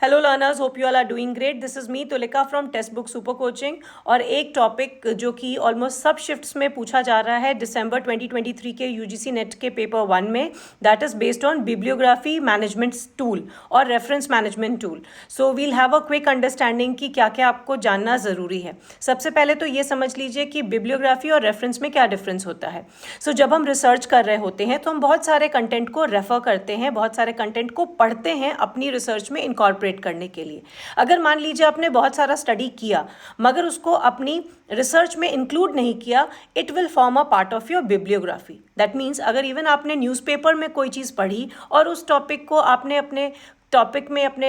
Hello learners, hope you all are doing great. This is me Tulika from Testbook super coaching. और एक topic जो कि almost सब shifts में पूछा जा रहा है दिसंबर 2023 के यूजीसी नेट के पेपर 1 में, that is based on bibliography management tool और reference management tool. So we'll have a quick understanding कि क्या क्या आपको जानना ज़रूरी है। सबसे पहले तो ये समझ लीजिए कि बिब्लियोग्राफी और रेफरेंस में क्या डिफरेंस होता है। सो जब हम रिसर्च कर रहे होते हैं तो हम बहुत सारे कंटेंट को रेफर करते हैं, बहुत सारे कंटेंट को पढ़ते हैं अपनी रिसर्च में इनकॉर्पोरेट करने के लिए। अगर मान लीजिए आपने बहुत सारा स्टडी किया मगर उसको अपनी रिसर्च में इंक्लूड नहीं किया, it will form a part of your bibliography. That means अगर इवन आपने न्यूज़पेपर में कोई चीज़ पढ़ी और उस टॉपिक को आपने अपने टॉपिक में अपने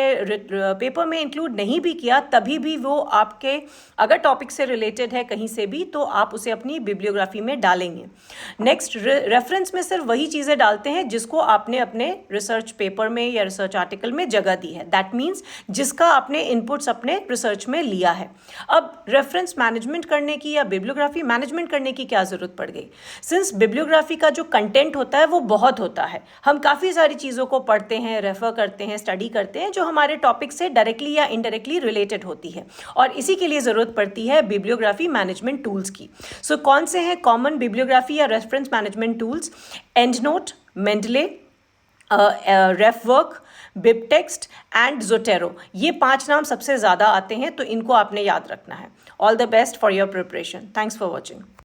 पेपर में इंक्लूड नहीं भी किया, तभी भी वो आपके अगर टॉपिक से रिलेटेड है कहीं से भी तो आप उसे अपनी बिब्लियोग्राफी में डालेंगे। नेक्स्ट, रेफरेंस में सिर्फ वही चीज़ें डालते हैं जिसको आपने अपने रिसर्च पेपर में या रिसर्च आर्टिकल में जगह दी है। दैट मीन्स जिसका आपने इनपुट्स अपने रिसर्च में लिया है। अब रेफरेंस मैनेजमेंट करने की या बिब्लियोग्राफी मैनेजमेंट करने की क्या ज़रूरत पड़ गई? सिंस बिब्लियोग्राफी का जो कंटेंट होता है वो बहुत होता है, हम काफ़ी सारी चीज़ों को पढ़ते हैं, रेफर करते हैं, स्टडी करते हैं जो हमारे टॉपिक से डायरेक्टली या इनडायरेक्टली रिलेटेड होती है, और इसी के लिए ज़रूरत पड़ती है बिब्लियोग्राफी मैनेजमेंट टूल्स की। सो कौन से हैं कॉमन बिब्लियोग्राफी या reference management tools? EndNote, Mendeley, RefWork, BibTeX and Zotero. ये 5 नाम सबसे ज़्यादा आते हैं, तो इनको आपने याद रखना है। All the best for your preparation. Thanks for watching.